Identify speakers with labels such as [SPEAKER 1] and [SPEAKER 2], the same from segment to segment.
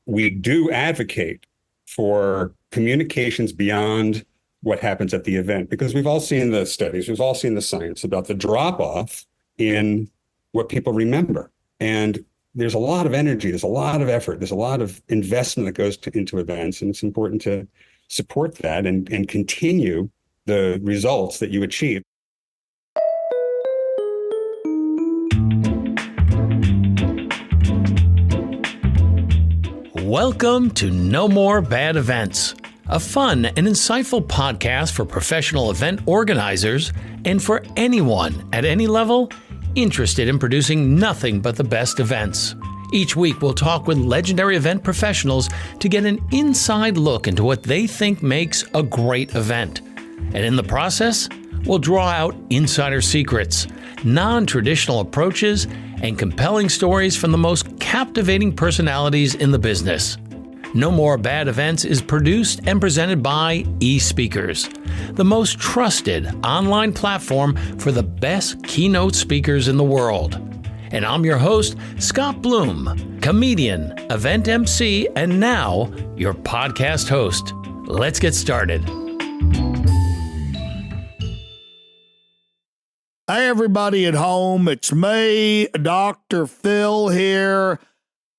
[SPEAKER 1] we do advocate for communications beyond what happens at the event, because we've all seen the studies, we've all seen the science about the drop off in what people remember. And there's a lot of energy, there's a lot of effort, there's a lot of investment that goes into events. And it's important to support that and continue the results that you achieve.
[SPEAKER 2] Welcome to No More Bad Events, a fun and insightful podcast for professional event organizers and for anyone at any level interested in producing nothing but the best events. Each week, we'll talk with legendary event professionals to get an inside look into what they think makes a great event. And in the process, we'll draw out insider secrets, non-traditional approaches, and compelling stories from the most captivating personalities in the business. No More Bad Events is produced and presented by eSpeakers, the most trusted online platform for the best keynote speakers in the world. And I'm your host, Scott Bloom, comedian, event MC, and now your podcast host. Let's get started.
[SPEAKER 3] Hey, everybody at home, it's me, Dr. Phil here.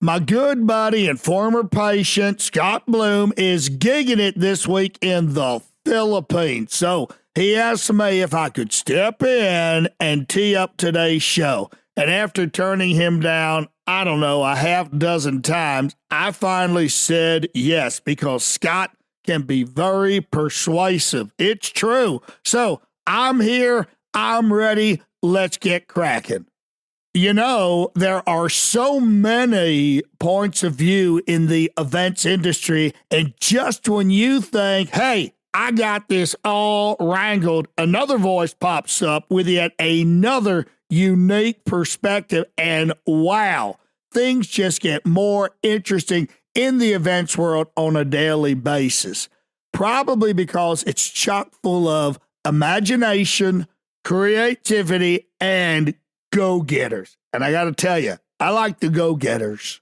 [SPEAKER 3] My good buddy and former patient, Scott Bloom, is gigging it this week in the Philippines. So he asked me if I could step in and tee up today's show. And after turning him down, I don't know, a half dozen times, I finally said yes, because Scott can be very persuasive. It's true. So I'm here. I'm ready. Let's get cracking. You know, there are so many points of view in the events industry, and just when you think, hey, I got this all wrangled, another voice pops up with yet another unique perspective, and wow, things just get more interesting in the events world on a daily basis. Probably because it's chock full of imagination, creativity, and go-getters. And I got to tell you, I like the go-getters.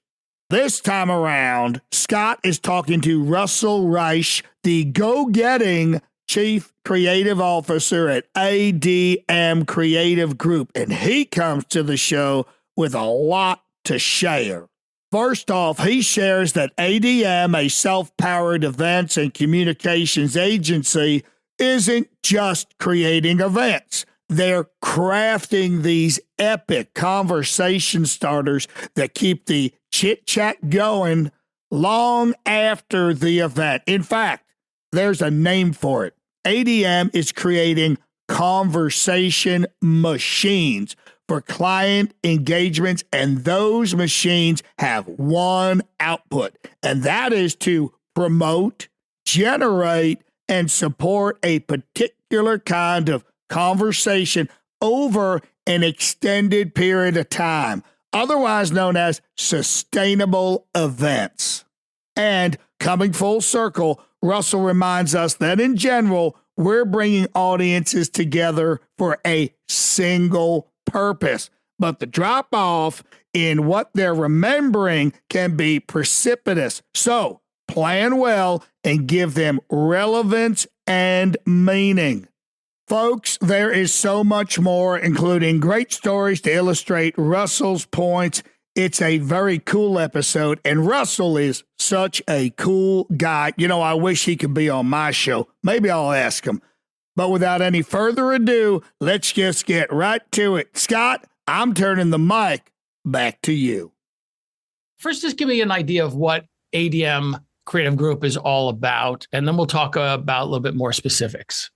[SPEAKER 3] This time around, Scott is talking to Russell Reich, the go-getting Chief Creative Officer at ADM Creative Group, and he comes to the show with a lot to share. First off, he shares that ADM, a self-powered events and communications agency, isn't just creating events. They're crafting these epic conversation starters that keep the chit-chat going long after the event. In fact, there's a name for it. ADM is creating conversation machines for client engagements, and those machines have one output, and that is to promote, generate, and support a particular kind of conversation over an extended period of time, otherwise known as sustainable events. And coming full circle, Russell reminds us that in general, we're bringing audiences together for a single purpose, but the drop off in what they're remembering can be precipitous. So plan well and give them relevance and meaning. Folks, there is so much more, including great stories to illustrate Russell's points. It's a very cool episode, and Russell is such a cool guy. You know, I wish he could be on my show. Maybe I'll ask him. But without any further ado, let's just get right to it. Scott, I'm turning the mic back to you.
[SPEAKER 2] First, just give me an idea of what ADM Creative Group is all about, and then we'll talk about a little bit more specifics.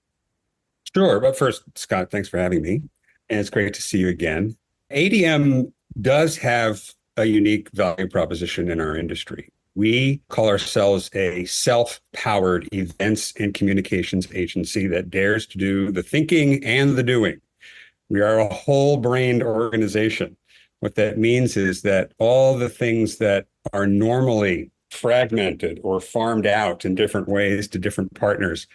[SPEAKER 1] Sure. But first, Scott, thanks for having me. And it's great to see you again. ADM does have a unique value proposition in our industry. We call ourselves a self-powered events and communications agency that dares to do the thinking and the doing. We are a whole-brained organization. What that means is that all the things that are normally fragmented or farmed out in different ways to different partners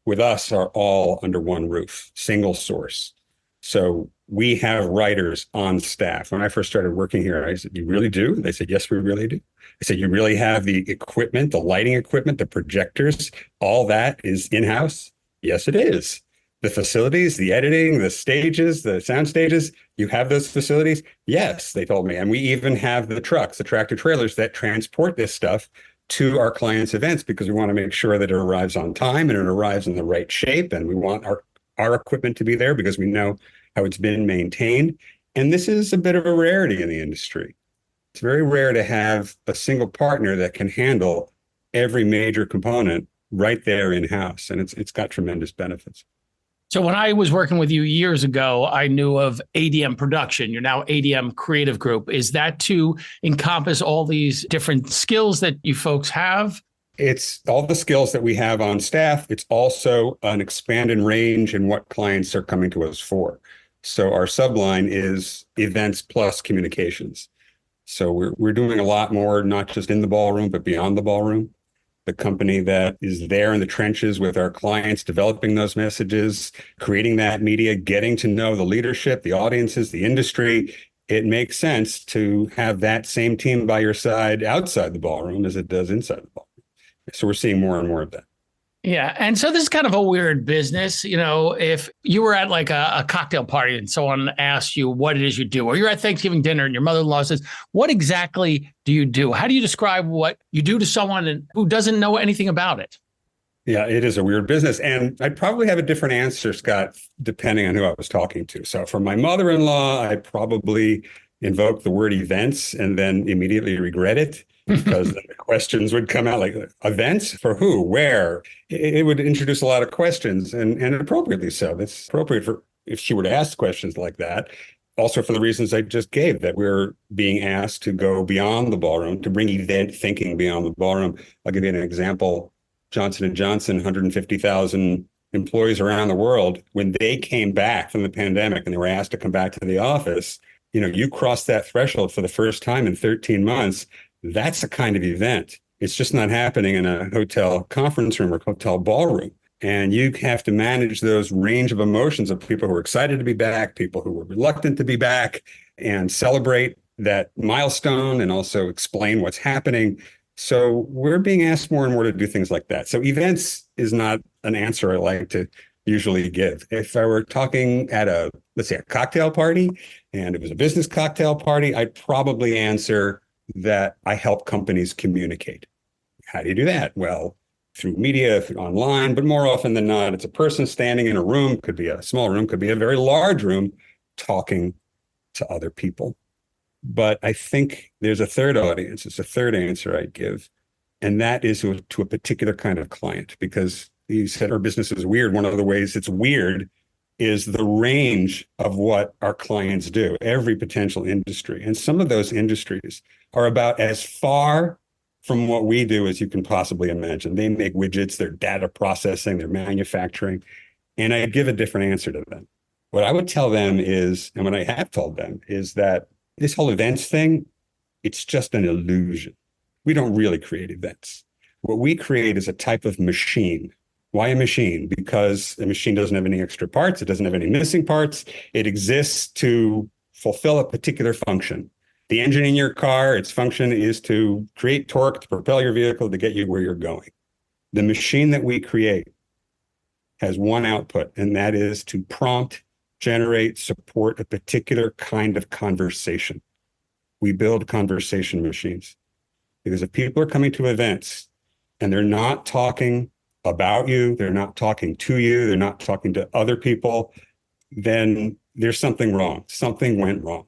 [SPEAKER 1] with us are all under one roof, single source. So we have writers on staff. When I first started working here, I said, "You really do?" They said, "Yes, we really do." I said, "You really have the equipment, the lighting equipment, the projectors, all that is in-house?" "Yes, it is." "The facilities, the editing, the stages, the sound stages, you have those facilities?" "Yes," they told me. "And we even have the trucks, the tractor trailers that transport this stuff to our clients' events because we want to make sure that it arrives on time and it arrives in the right shape. And we want our equipment to be there because we know how it's been maintained." And this is a bit of a rarity in the industry. It's very rare to have a single partner that can handle every major component right there in-house. And it's got tremendous benefits.
[SPEAKER 2] So when I was working with you years ago, I knew of ADM Production. You're now ADM Creative Group. Is that to encompass all these different skills that you folks have?
[SPEAKER 1] It's all the skills that we have on staff. It's also an expanded range in what clients are coming to us for. So our subline is events plus communications. So we're doing a lot more, not just in the ballroom, but beyond the ballroom. The company that is there in the trenches with our clients, developing those messages, creating that media, getting to know the leadership, the audiences, the industry. It makes sense to have that same team by your side outside the ballroom as it does inside the ballroom. So we're seeing more and more of that.
[SPEAKER 2] Yeah. And so this is kind of a weird business. You know, if you were at like a cocktail party and someone asked you what it is you do, or you're at Thanksgiving dinner and your mother-in-law says, "What exactly do you do?" How do you describe what you do to someone who doesn't know anything about it?
[SPEAKER 1] Yeah, it is a weird business. And I'd probably have a different answer, Scott, depending on who I was talking to. So for my mother-in-law, I probably invoke the word events and then immediately regret it. Because the questions would come out like, "Events for who, where?" It would introduce a lot of questions, and appropriately so. That's appropriate for if she were to ask questions like that. Also for the reasons I just gave, that we're being asked to go beyond the ballroom, to bring event thinking beyond the ballroom. I'll give you an example. Johnson & Johnson, 150,000 employees around the world, when they came back from the pandemic and they were asked to come back to the office, you crossed that threshold for the first time in 13 months. That's a kind of event. It's just not happening in a hotel conference room or hotel ballroom. And you have to manage those range of emotions of people who are excited to be back, people who are reluctant to be back, and celebrate that milestone and also explain what's happening. So we're being asked more and more to do things like that. So events is not an answer I like to usually give. If I were talking at let's say a cocktail party, and it was a business cocktail party, I'd probably answer that I help companies communicate. How do you do that? Well, through media, through online, but more often than not, it's a person standing in a room, could be a small room, could be a very large room, talking to other people. But I think there's a third audience. It's a third answer I'd give. And that is to a particular kind of client, because you said our business is weird. One of the ways it's weird is the range of what our clients do, every potential industry. And some of those industries are about as far from what we do as you can possibly imagine. They make widgets, they're data processing, they're manufacturing. And I give a different answer to them. What I would tell them is, and what I have told them, is that this whole events thing, it's just an illusion. We don't really create events. What we create is a type of machine. Why a machine? Because a machine doesn't have any extra parts. It doesn't have any missing parts. It exists to fulfill a particular function. The engine in your car, its function is to create torque to propel your vehicle to get you where you're going. The machine that we create has one output, and that is to prompt, generate, support a particular kind of conversation. We build conversation machines. Because if people are coming to events and they're not talking about you, they're not talking to you, they're not talking to other people, then there's something wrong. Something went wrong.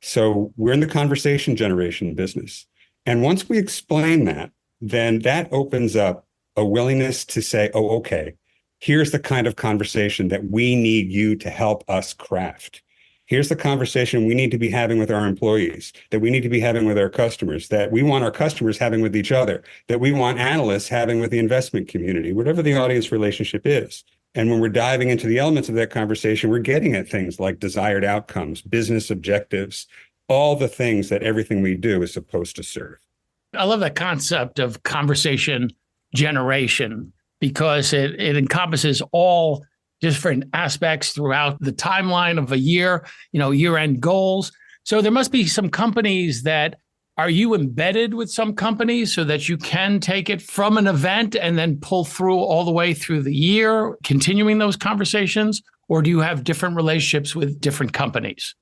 [SPEAKER 1] So we're in the conversation generation business. And once we explain that, then that opens up a willingness to say, "Oh, okay, here's the kind of conversation that we need you to help us craft. Here's the conversation we need to be having with our employees, that we need to be having with our customers, that we want our customers having with each other, that we want analysts having with the investment community," whatever the audience relationship is. And when we're diving into the elements of that conversation, we're getting at things like desired outcomes, business objectives, all the things that everything we do is supposed to serve.
[SPEAKER 2] I love that concept of conversation generation because it encompasses all different aspects throughout the timeline of a year, year-end goals. So there must be some companies that, are you embedded with some companies so that you can take it from an event and then pull through all the way through the year, continuing those conversations? Or do you have different relationships with different companies?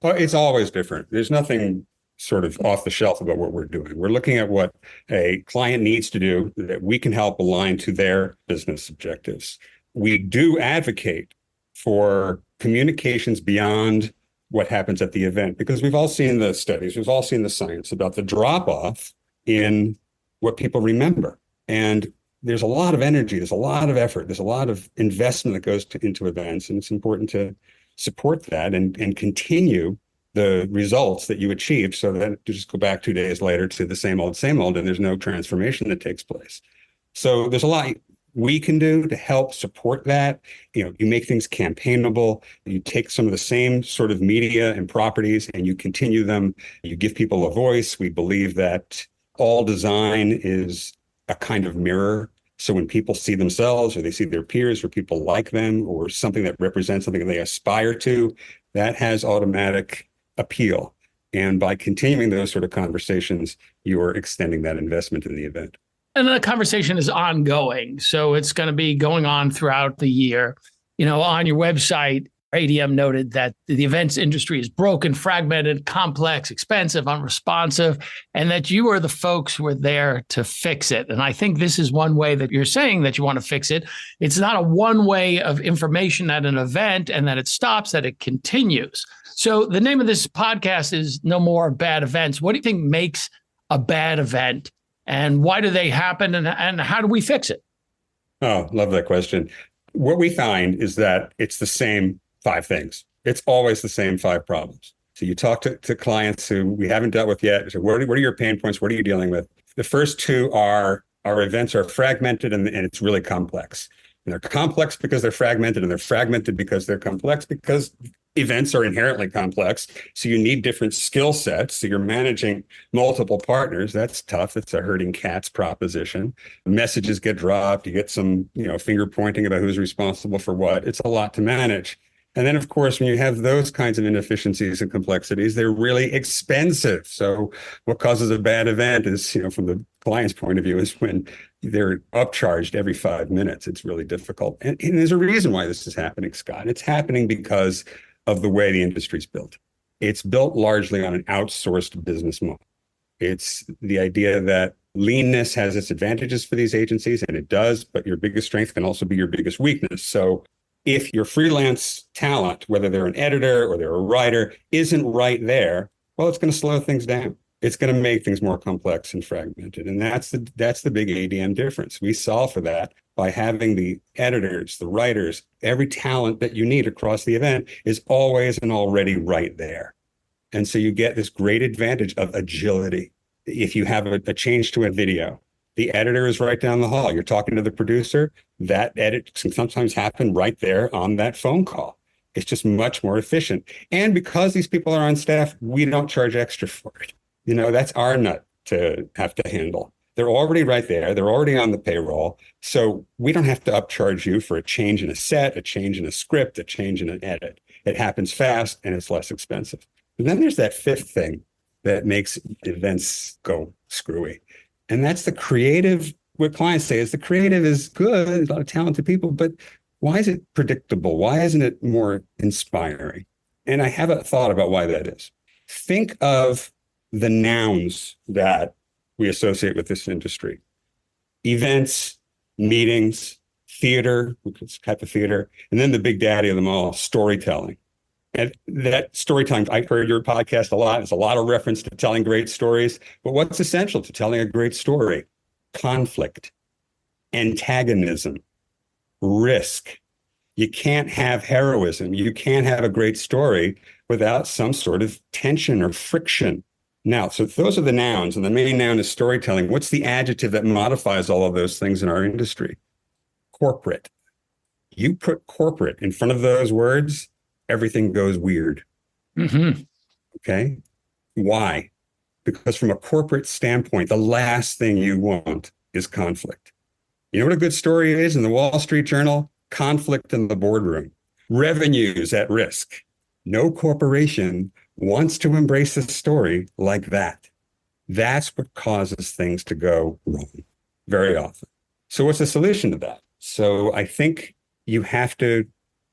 [SPEAKER 1] Well, it's always different. There's nothing sort of off the shelf about what we're doing. We're looking at what a client needs to do that we can help align to their business objectives. We do advocate for communications beyond what happens at the event, because we've all seen the studies, we've all seen the science about the drop-off in what people remember. And there's a lot of energy, there's a lot of effort, there's a lot of investment that goes into events, and it's important to support that and continue the results that you achieved, so that you just go back 2 days later to the same old, and there's no transformation that takes place. So there's a lot we can do to help support that. You make things campaignable. You take some of the same sort of media and properties and you continue them. You give people a voice. We believe that all design is a kind of mirror. So when people see themselves or they see their peers or people like them or something that represents something that they aspire to, that has automatic appeal. And by continuing those sort of conversations, you're extending that investment in the event.
[SPEAKER 2] And the conversation is ongoing. So it's going to be going on throughout the year. On your website, ADM noted that the events industry is broken, fragmented, complex, expensive, unresponsive, and that you are the folks who are there to fix it. And I think this is one way that you're saying that you want to fix it. It's not a one way of information at an event and that it stops, that it continues. So the name of this podcast is No More Bad Events. What do you think makes a bad event? And why do they happen? And how do we fix it?
[SPEAKER 1] Oh, love that question. What we find is that it's the same 5 things. It's always the same 5 problems. So you talk to clients who we haven't dealt with yet. So what are your pain points? What are you dealing with? The first 2 are our events are fragmented and it's really complex. And they're complex because they're fragmented, and they're fragmented because they're complex, because events are inherently complex. So you need different skill sets. So you're managing multiple partners. That's tough. It's a herding cats proposition. Messages get dropped. You get some, finger pointing about who's responsible for what. It's a lot to manage. And then, of course, when you have those kinds of inefficiencies and complexities, they're really expensive. So what causes a bad event is, from the client's point of view, is when they're upcharged every 5 minutes. It's really difficult. And there's a reason why this is happening, Scott. It's happening because of the way the industry's built. It's built largely on an outsourced business model. It's the idea that leanness has its advantages for these agencies, and it does, but your biggest strength can also be your biggest weakness. So if your freelance talent, whether they're an editor or they're a writer, isn't right there, well, it's going to slow things down. It's going to make things more complex and fragmented. And that's the big ADM difference. We solve for that by having the editors, the writers, every talent that you need across the event is always and already right there. And so you get this great advantage of agility. If you have a change to a video, the editor is right down the hall. You're talking to the producer. That edit can sometimes happen right there on that phone call. It's just much more efficient. And because these people are on staff, we don't charge extra for it. That's our nut to have to handle. They're already right there. They're already on the payroll. So we don't have to upcharge you for a change in a set, a change in a script, a change in an edit. It happens fast and it's less expensive. And then there's that 5th thing that makes events go screwy. And that's the creative. What clients say is the creative is good, there's a lot of talented people, but why is it predictable? Why isn't it more inspiring? And I have a thought about why that is. Think of the nouns that we associate with this industry: events, meetings, theater, which is type of theater, and then the big daddy of them all, storytelling. And that storytelling, I've heard your podcast a lot. There's a lot of reference to telling great stories. But what's essential to telling a great story? Conflict, antagonism, risk. You can't have heroism. You can't have a great story without some sort of tension or friction. Now, so those are the nouns, and the main noun is storytelling. What's the adjective that modifies all of those things in our industry? Corporate. You put corporate in front of those words, everything goes weird.
[SPEAKER 2] Mm-hmm.
[SPEAKER 1] Okay? Why? Because from a corporate standpoint, the last thing you want is conflict. You know what a good story is in the Wall Street Journal? conflict in the boardroom, revenues at risk. No corporation wants to embrace a story like that. That's what causes things to go wrong very often. So what's the solution to that? So I think you have to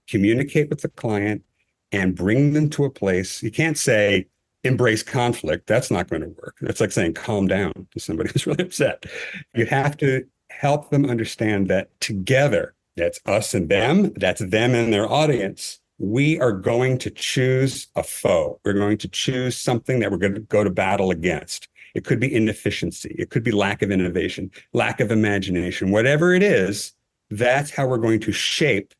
[SPEAKER 1] communicate with the client and bring them to a place. You can't say, embrace conflict. That's not going to work. That's like saying, calm down to somebody who's really upset. You have to help them understand that together, that's us and them, that's them and their audience. We are going to choose a foe. We're going to choose something that we're going to go to battle against. It could be inefficiency. It could be lack of innovation, lack of imagination, whatever it is. That's how we're going to shape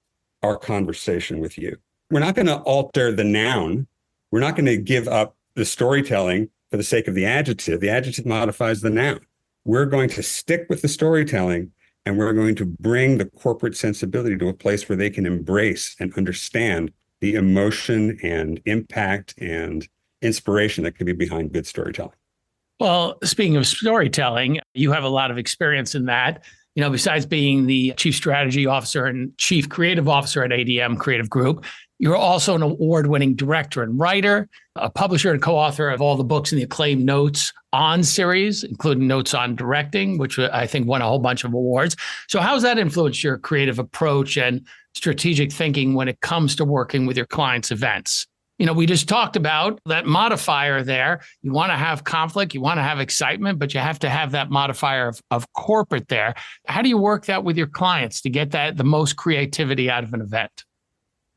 [SPEAKER 1] our conversation with you. We're not going to alter the noun. We're not going to give up the storytelling for the sake of the adjective. The adjective modifies the noun. We're going to stick with the storytelling, and we're going to bring the corporate sensibility to a place where they can embrace and understand the emotion and impact and inspiration that can be behind good storytelling.
[SPEAKER 2] Well, speaking of storytelling, you have a lot of experience in that. Besides being the chief strategy officer and chief creative officer at ADM Creative Group, you're also an award-winning director and writer, a publisher and co-author of all the books in the acclaimed Notes On series, including Notes on Directing, which I think won a whole bunch of awards. So how's that influenced your creative approach and strategic thinking when it comes to working with your clients' events? We just talked about that modifier there. You want to have conflict, you want to have excitement, but you have to have that modifier of corporate there. How do you work that with your clients to get the most creativity out of an event?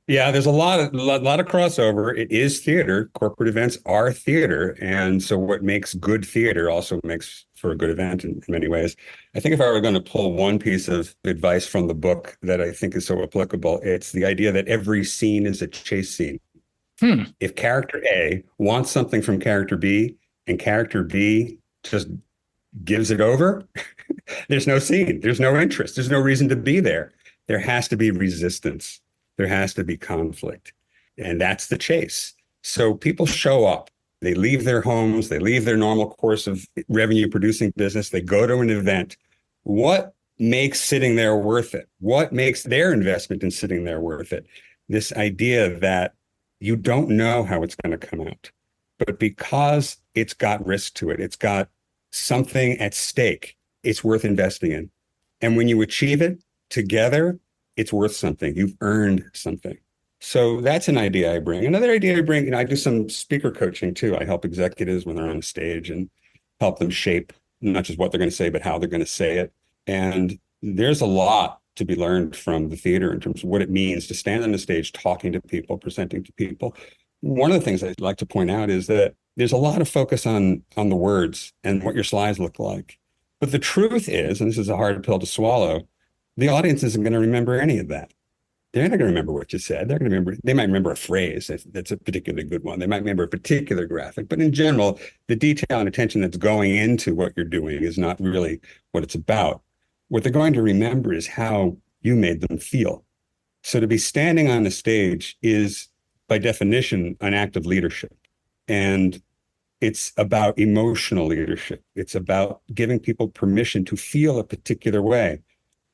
[SPEAKER 1] Yeah, there's a lot of crossover. It is theater. Corporate events are theater. And so what makes good theater also makes for a good event in many ways. I think if I were going to pull one piece of advice from the book that I think is so applicable, it's the idea that every scene is a chase scene. If character A wants something from character B and character B just gives it over, there's no scene, there's no interest, there's no reason to be there. There has to be resistance. There has to be conflict. And that's the chase. So people show up, they leave their homes, they leave their normal course of revenue producing business, they go to an event. What makes sitting there worth it? What makes their investment in sitting there worth it? This idea that you don't know how it's going to come out, but because it's got risk to it, it's got something at stake, it's worth investing in. And when you achieve it together, it's worth something. You've earned something. So that's an idea I bring. Another idea I bring, I do some speaker coaching too. I help executives when they're on stage and help them shape not just what they're going to say, but how they're going to say it. And there's a lot to be learned from the theater in terms of what it means to stand on the stage, talking to people, presenting to people. One of the things I'd like to point out is that there's a lot of focus on the words and what your slides look like. But the truth is, and this is a hard pill to swallow, the audience isn't going to remember any of that. They're not going to remember what you said. They might remember a phrase that's a particularly good one. They might remember a particular graphic, but in general, the detail and attention that's going into what you're doing is not really what it's about. What they're going to remember is how you made them feel. So to be standing on the stage is, by definition, an act of leadership. And it's about emotional leadership. It's about giving people permission to feel a particular way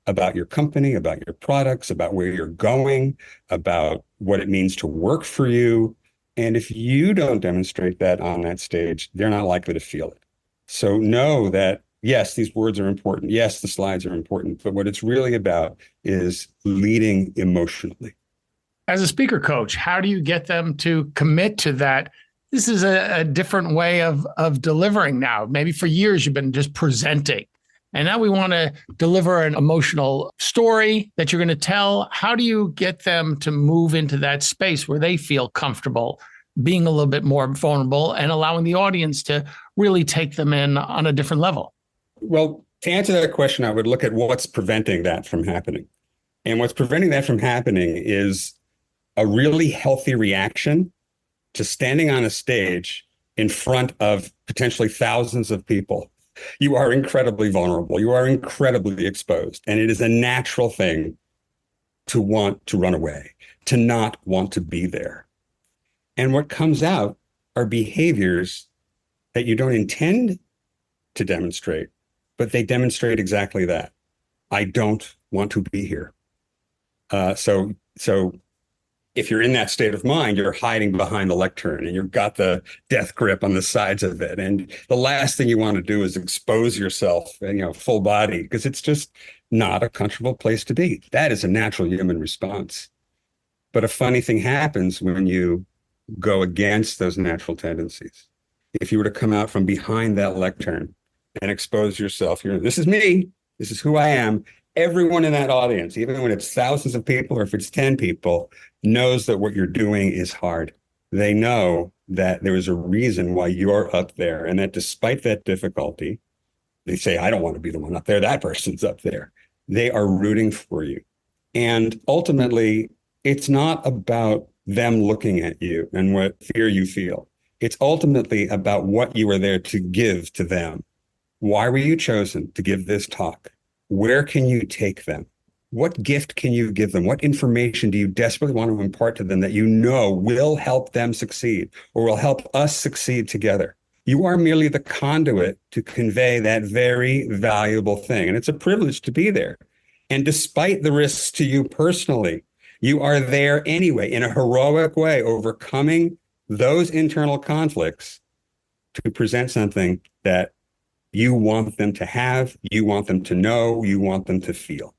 [SPEAKER 1] about your company, about your products, about where you're going, about what it means to work for you. And if you don't demonstrate that on that stage, they're not likely to feel it. So know that, yes, these words are important. Yes, the slides are important. But what it's really about is leading emotionally.
[SPEAKER 2] As a speaker coach, how do you get them to commit to that? This is a different way of delivering now. Maybe for years you've been just presenting. And now we want to deliver an emotional story that you're going to tell. How do you get them to move into that space where they feel comfortable being a little bit more vulnerable and allowing the audience to really take them in on a different level?
[SPEAKER 1] Well, to answer that question, I would look at what's preventing that from happening. And what's preventing that from happening is a really healthy reaction to standing on a stage in front of potentially thousands of people. You are incredibly vulnerable. You are incredibly exposed. And it is a natural thing to want to run away, to not want to be there. And what comes out are behaviors that you don't intend to demonstrate, but they demonstrate exactly that. I don't want to be here. So if you're in that state of mind, you're hiding behind the lectern and you've got the death grip on the sides of it. And the last thing you want to do is expose yourself, full body, because it's just not a comfortable place to be. That is a natural human response. But a funny thing happens when you go against those natural tendencies. If you were to come out from behind that lectern and expose yourself, this is me, this is who I am. Everyone in that audience, even when it's thousands of people or if it's 10 people, knows that what you're doing is hard. They know that there is a reason why you're up there, and that despite that difficulty, they say, I don't want to be the one up there. That person's up there. They are rooting for you. And ultimately, it's not about them looking at you and what fear you feel. It's ultimately about what you are there to give to them. Why were you chosen to give this talk? Where can you take them? What gift can you give them? What information do you desperately want to impart to them that you know will help them succeed or will help us succeed together? You are merely the conduit to convey that very valuable thing. And it's a privilege to be there. And despite the risks to you personally, you are there anyway, in a heroic way, overcoming those internal conflicts to present something that you want them to have, you want them to know, you want them to feel.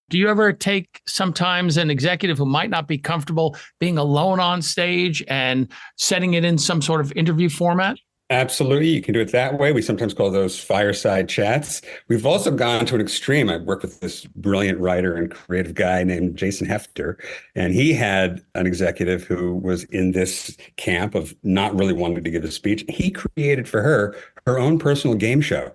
[SPEAKER 2] Do you ever take sometimes an executive who might not be comfortable being alone on stage and setting it in some sort of interview format?
[SPEAKER 1] Absolutely. You can do it that way. We sometimes call those fireside chats. We've also gone to an extreme. I worked with this brilliant writer and creative guy named Jason Hefter, and he had an executive who was in this camp of not really wanting to give a speech. He created for her own personal game show.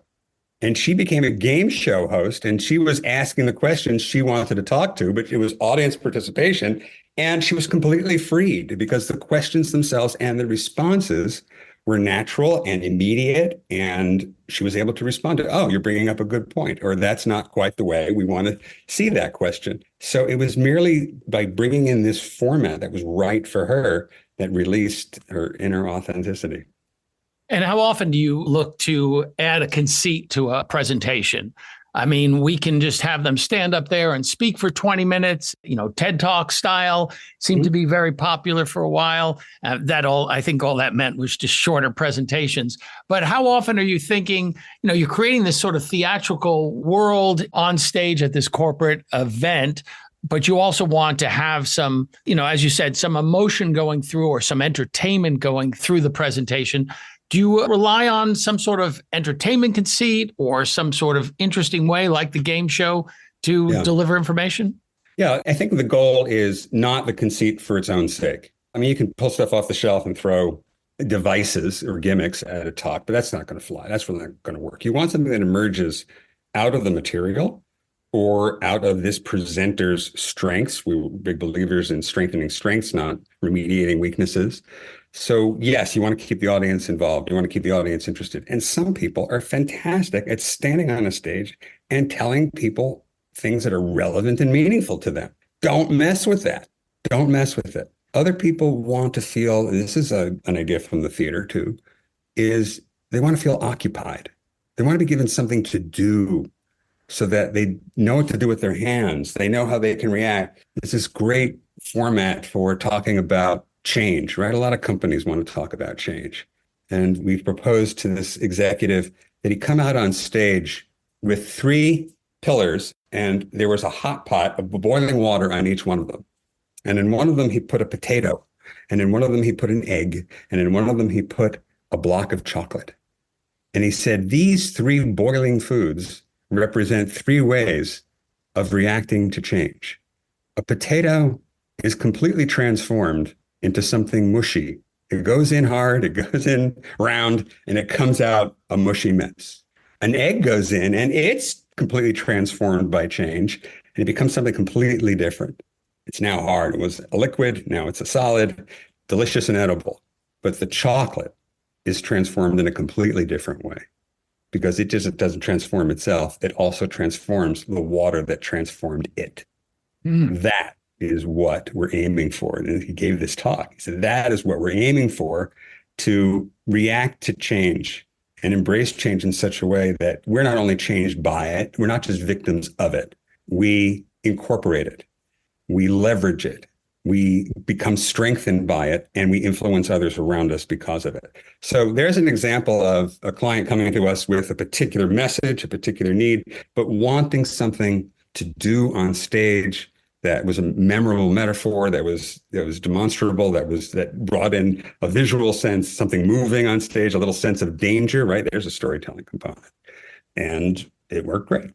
[SPEAKER 1] And she became a game show host, and she was asking the questions she wanted to talk to, but it was audience participation. And she was completely freed because the questions themselves and the responses were natural and immediate. And she was able to respond to, oh, you're bringing up a good point, or that's not quite the way we want to see that question. So it was merely by bringing in this format that was right for her that released her inner authenticity.
[SPEAKER 2] And how often do you look to add a conceit to a presentation? I mean, we can just have them stand up there and speak for 20 minutes, TED Talk style seemed to be very popular for a while. I think all that meant was just shorter presentations. But how often are you thinking, you're creating this sort of theatrical world on stage at this corporate event, but you also want to have some, as you said, some emotion going through or some entertainment going through the presentation. Do you rely on some sort of entertainment conceit or some sort of interesting way like the game show to deliver information?
[SPEAKER 1] Yeah, I think the goal is not the conceit for its own sake. I mean, you can pull stuff off the shelf and throw devices or gimmicks at a talk, but that's not going to fly. That's really not going to work. You want something that emerges out of the material or out of this presenter's strengths. We were big believers in strengthening strengths, not remediating weaknesses. So yes, you want to keep the audience involved. You want to keep the audience interested. And some people are fantastic at standing on a stage and telling people things that are relevant and meaningful to them. Don't mess with that. Don't mess with it. Other people want to feel, this is an idea from the theater too, is they want to feel occupied. They want to be given something to do so that they know what to do with their hands. They know how they can react. It's this great format for talking about change, right? A lot of companies want to talk about change. And we've proposed to this executive that he come out on stage with 3 pillars, and there was a hot pot of boiling water on each one of them. And in one of them, he put a potato, and in one of them, he put an egg, and in one of them, he put a block of chocolate. And he said, these 3 boiling foods represent 3 ways of reacting to change. A potato is completely transformed into something mushy. It goes in hard, it goes in round, and it comes out a mushy mess. An egg goes in and it's completely transformed by change, and it becomes something completely different. It's now hard. It was a liquid, now it's a solid, delicious and edible. But the chocolate is transformed in a completely different way because it just doesn't transform itself. It also transforms the water that transformed it. That is what we're aiming for. And he gave this talk. He said, that is what we're aiming for, to react to change and embrace change in such a way that we're not only changed by it, we're not just victims of it, we incorporate it. we leverage it, we become strengthened by it, and we influence others around us because of it. So there's an example of a client coming to us with a particular message, a particular need, but wanting something to do on stage that was a memorable metaphor, that was demonstrable, that brought in a visual sense, something moving on stage, a little sense of danger, right? There's a storytelling component. And it worked great.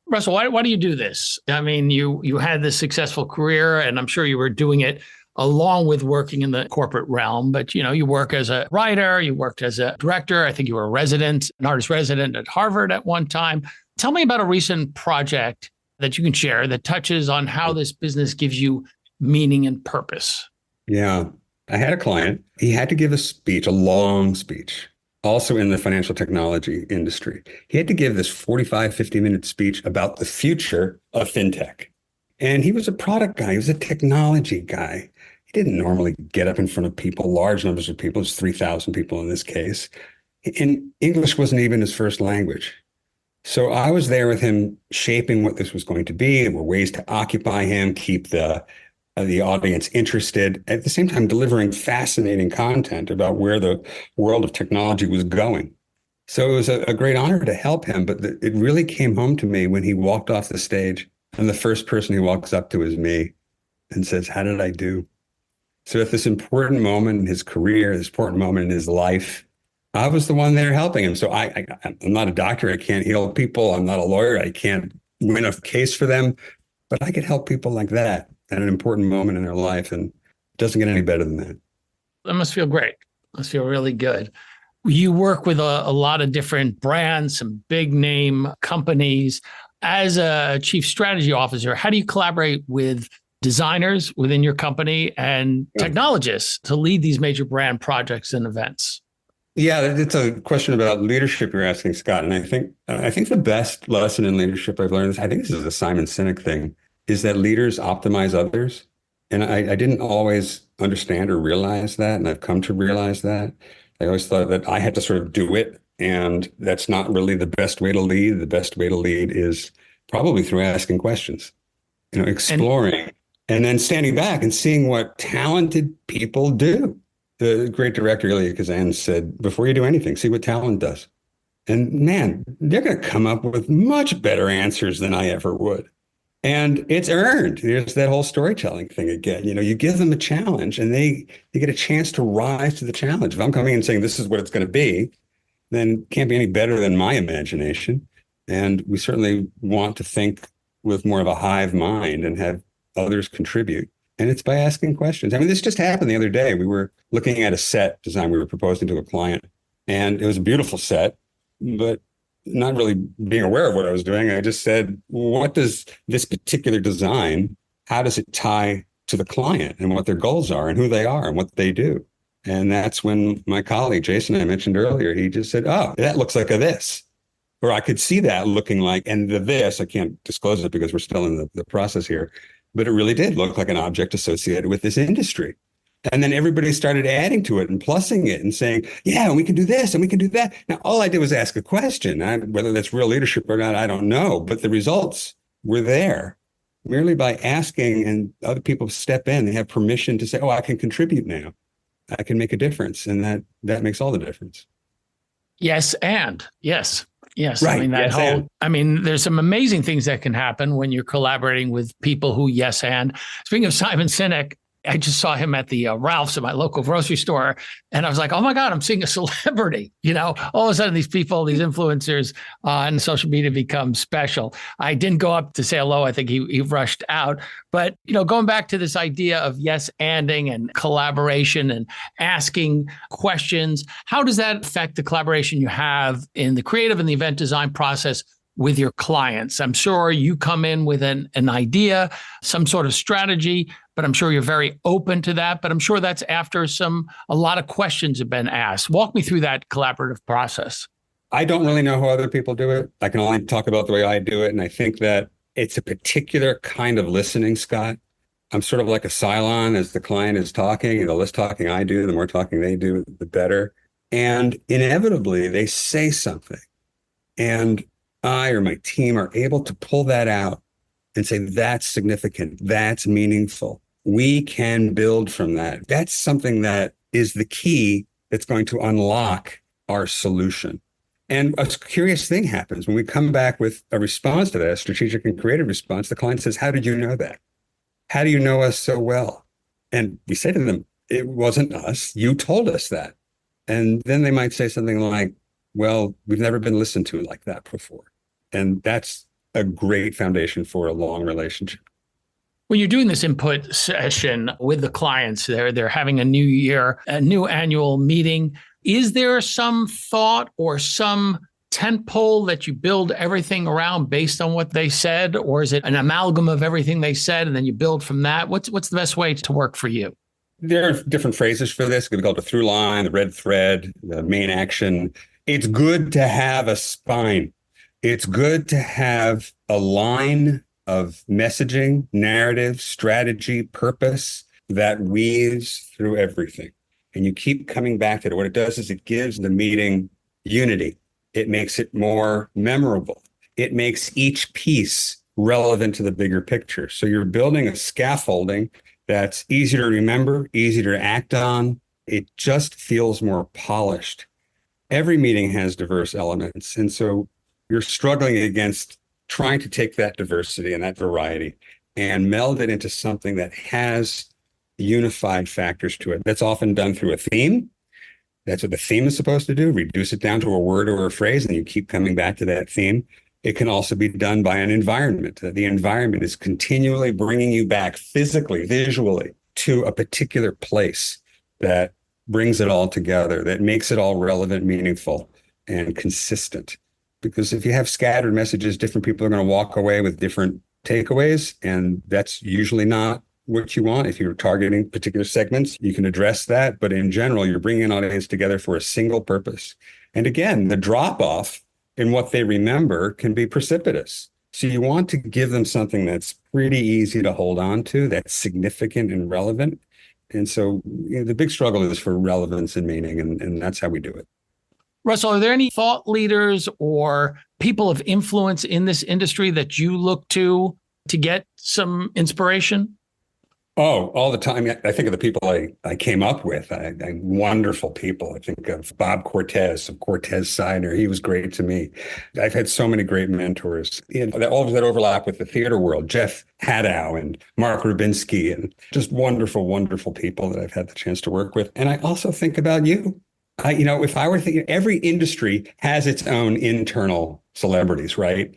[SPEAKER 2] Russell, why do you do this? I mean, you had this successful career, and I'm sure you were doing it along with working in the corporate realm. But, you work as a writer, you worked as a director. I think you were an artist resident at Harvard at one time. Tell me about a recent project that you can share that touches on how this business gives you meaning and purpose.
[SPEAKER 1] Yeah. I had a client. He had to give a speech, a long speech, also in the financial technology industry. He had to give this 45, 50-minute speech about the future of fintech. And he was a product guy. He was a technology guy. He didn't normally get up in front of people, large numbers of people. It was 3,000 people in this case. And English wasn't even his first language. So I was there with him shaping what this was going to be. There were ways to occupy him, keep the audience interested, at the same time delivering fascinating content about where the world of technology was going. So it was a great honor to help him, but it really came home to me when he walked off the stage and the first person he walks up to is me and says, "How did I do?" So at this important moment in his career, this important moment in his life, I was the one there helping him. So I'm not a doctor. I can't heal people. I'm not a lawyer. I can't win a case for them, but I could help people like that at an important moment in their life. And it doesn't get any better than that.
[SPEAKER 2] That must feel great. Must feel really good. You work with a lot of different brands, some big name companies. As a chief strategy officer, how do you collaborate with designers within your company and technologists to lead these major brand projects and events?
[SPEAKER 1] Yeah, it's a question about leadership you're asking, Scott. And I think the best lesson in leadership I've learned, I think this is a Simon Sinek thing, is that leaders optimize others. And I didn't always understand or realize that. And I've come to realize that. I always thought that I had to sort of do it. And that's not really the best way to lead. The best way to lead is probably through asking questions, exploring, and then standing back and seeing what talented people do. The great director, Elia Kazan, said, before you do anything, see what talent does. And man, they're going to come up with much better answers than I ever would. And it's earned. There's that whole storytelling thing again. You give them a challenge and they get a chance to rise to the challenge. If I'm coming and saying this is what it's going to be, then it can't be any better than my imagination. And we certainly want to think with more of a hive mind and have others contribute. And it's by asking questions. I mean, this just happened the other day. We were looking at a set design we were proposing to a client, and it was a beautiful set, but not really being aware of what I was doing. I just said, what does this particular design, how does it tie to the client and what their goals are and who they are and what they do? And that's when my colleague, Jason, I mentioned earlier, he just said, oh, that looks like a this. Or I could see that looking like, and the this, I can't disclose it because we're still in the process here, but it really did look like an object associated with this industry. And then everybody started adding to it and plussing it and saying, yeah, we can do this and we can do that. Now, all I did was ask a question. Whether that's real leadership or not, I don't know. But the results were there merely by asking, and other people step in. They have permission to say, oh, I can contribute now. I can make a difference. And that makes all the difference.
[SPEAKER 2] Yes. And yes. Yes.
[SPEAKER 1] Right.
[SPEAKER 2] I mean, there's some amazing things that can happen when you're collaborating with people who yes and. Speaking of Simon Sinek, I just saw him at the Ralph's at my local grocery store. And I was like, oh my God, I'm seeing a celebrity. All of a sudden these people, these influencers on social media become special. I didn't go up to say hello. I think he rushed out. But, going back to this idea of yes-anding and collaboration and asking questions, how does that affect the collaboration you have in the creative and the event design process with your clients? I'm sure you come in with an idea, some sort of strategy, but I'm sure you're very open to that. But I'm sure that's after a lot of questions have been asked. Walk me through that collaborative process.
[SPEAKER 1] I don't really know how other people do it. I can only talk about the way I do it. And I think that it's a particular kind of listening, Scott. I'm sort of like a Cylon as the client is talking. The less talking I do, the more talking they do, the better. And inevitably, they say something. And I or my team are able to pull that out and say, that's significant, that's meaningful. We can build from that. That's something that is the key that's going to unlock our solution. And a curious thing happens when we come back with a response to that, a strategic and creative response. The client says, how did you know that? How do you know us so well? And we say to them, it wasn't us. You told us that. And then they might say something like, well, we've never been listened to like that before. And that's a great foundation for a long relationship.
[SPEAKER 2] When you're doing this input session with the clients, they're having a new year, a new annual meeting. Is there some thought or some tentpole that you build everything around based on what they said? Or is it an amalgam of everything they said and then you build from that? What's the best way to work for you?
[SPEAKER 1] There are different phrases for this. It could be called the through line, the red thread, the main action. It's good to have a spine. It's good to have a line of messaging, narrative, strategy, purpose that weaves through everything. And you keep coming back to it. What it does is it gives the meeting unity. It makes it more memorable. It makes each piece relevant to the bigger picture. So you're building a scaffolding that's easy to remember, easy to act on. It just feels more polished. Every meeting has diverse elements. And so you're struggling against trying to take that diversity and that variety and meld it into something that has unified factors to it. That's often done through a theme. That's what the theme is supposed to do, reduce it down to a word or a phrase, and you keep coming back to that theme. It can also be done by an environment. The environment is continually bringing you back physically, visually, to a particular place that brings it all together, that makes it all relevant, meaningful, and consistent. Because if you have scattered messages, different people are going to walk away with different takeaways, and that's usually not what you want. If you're targeting particular segments, you can address that. But in general, you're bringing an audience together for a single purpose. And again, the drop-off in what they remember can be precipitous. So you want to give them something that's pretty easy to hold on to, that's significant and relevant. And so the big struggle is for relevance and meaning, and that's how we do it.
[SPEAKER 2] Russell, are there any thought leaders or people of influence in this industry that you look to get some inspiration?
[SPEAKER 1] Oh, all the time. I think of the people I came up with, wonderful people. I think of Bob Cortez of Cortez Sidner. He was great to me. I've had so many great mentors. All of that overlap with the theater world, Jeff Haddow and Mark Rubinsky, and just wonderful, wonderful people that I've had the chance to work with. And I also think about you. If I were thinking, every industry has its own internal celebrities, right?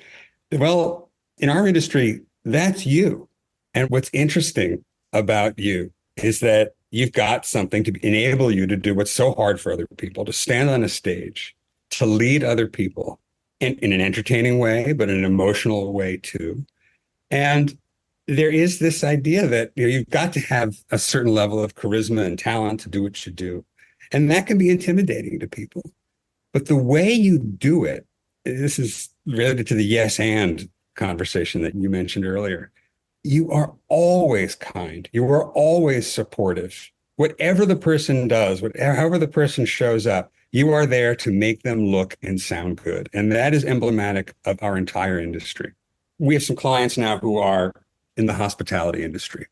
[SPEAKER 1] Well, in our industry, that's you. And what's interesting about you is that you've got something to enable you to do what's so hard for other people, to stand on a stage, to lead other people in an entertaining way, but in an emotional way too. And there is this idea that you've got to have a certain level of charisma and talent to do what you do. And that can be intimidating to people. But the way you do it, this is related to the yes and conversation that you mentioned earlier. You are always kind. You are always supportive. Whatever the person does, however the person shows up, you are there to make them look and sound good. And that is emblematic of our entire industry. We have some clients now who are in the hospitality industry.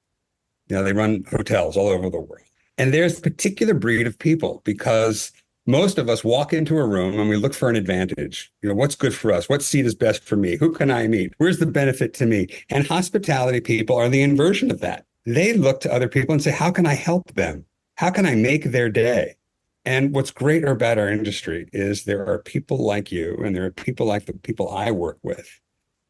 [SPEAKER 1] They run hotels all over the world. And there's a particular breed of people because most of us walk into a room and we look for an advantage. What's good for us? What seat is best for me? Who can I meet? Where's the benefit to me? And hospitality people are the inversion of that. They look to other people and say, how can I help them? How can I make their day? And what's great about our industry is there are people like you, and there are people like the people I work with,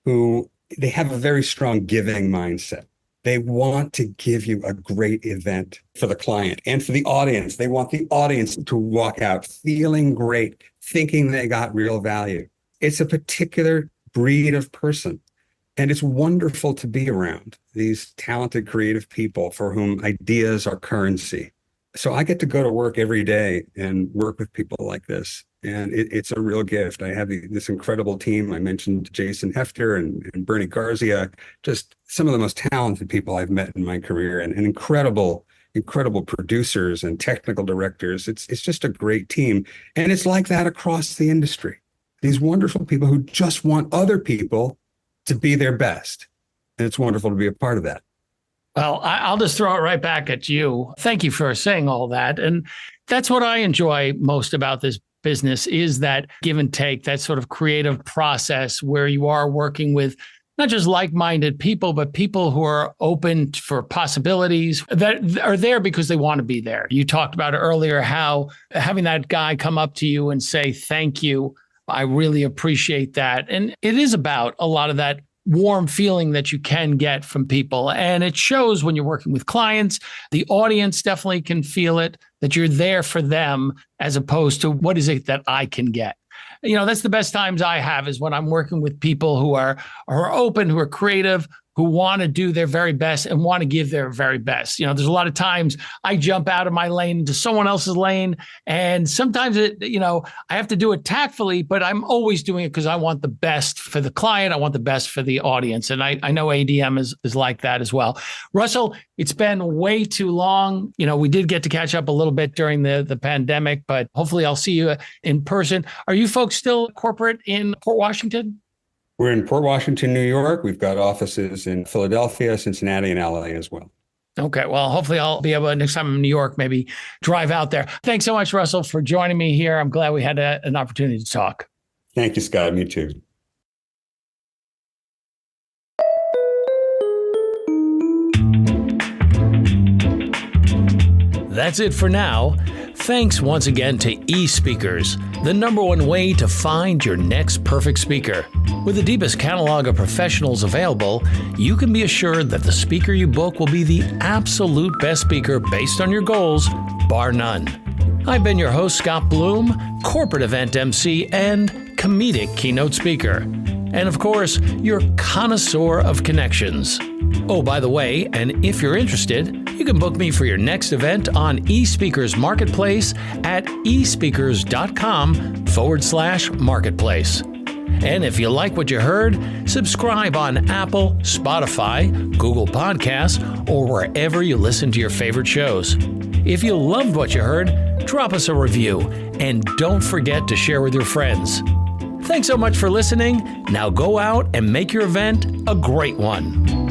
[SPEAKER 1] who they have a very strong giving mindset. They want to give you a great event for the client and for the audience. They want the audience to walk out feeling great, thinking they got real value. It's a particular breed of person. And it's wonderful to be around these talented, creative people for whom ideas are currency. So I get to go to work every day and work with people like this. And it's a real gift. I have this incredible team. I mentioned Jason Hefter and Bernie Garzia, just some of the most talented people I've met in my career, and incredible producers and technical directors. It's just a great team. And it's like that across the industry. These wonderful people who just want other people to be their best. And it's wonderful to be a part of that.
[SPEAKER 2] Well, I'll just throw it right back at you. Thank you for saying all that. And that's what I enjoy most about this business is that give and take, that sort of creative process where you are working with not just like-minded people, but people who are open for possibilities that are there because they want to be there. You talked about earlier how having that guy come up to you and say, thank you, I really appreciate that. And it is about a lot of that warm feeling that you can get from people. And it shows when you're working with clients. The audience definitely can feel it, that you're there for them as opposed to what is it that I can get. That's the best times I have is when I'm working with people who are open, who are creative, who want to do their very best and want to give their very best. There's a lot of times I jump out of my lane into someone else's lane. And sometimes I have to do it tactfully, but I'm always doing it because I want the best for the client. I want the best for the audience. And I know ADM is like that as well. Russell, it's been way too long. We did get to catch up a little bit during the pandemic, but hopefully I'll see you in person. Are you folks still corporate in Port Washington?
[SPEAKER 1] We're in Port Washington, New York. We've got offices in Philadelphia, Cincinnati, and LA as well.
[SPEAKER 2] Okay. Well, hopefully I'll be able to, next time I'm in New York, maybe drive out there. Thanks so much, Russell, for joining me here. I'm glad we had an opportunity to talk.
[SPEAKER 1] Thank you, Scott. Me too.
[SPEAKER 2] That's it for now. Thanks once again to eSpeakers, the #1 way to find your next perfect speaker. With the deepest catalog of professionals available, you can be assured that the speaker you book will be the absolute best speaker based on your goals, bar none. I've been your host, Scott Bloom, corporate event MC and comedic keynote speaker. And of course, your connoisseur of connections. Oh, by the way, and if you're interested, you can book me for your next event on eSpeakers Marketplace at espeakers.com/marketplace. And if you like what you heard, subscribe on Apple, Spotify, Google Podcasts, or wherever you listen to your favorite shows. If you loved what you heard, drop us a review and don't forget to share with your friends. Thanks so much for listening. Now go out and make your event a great one.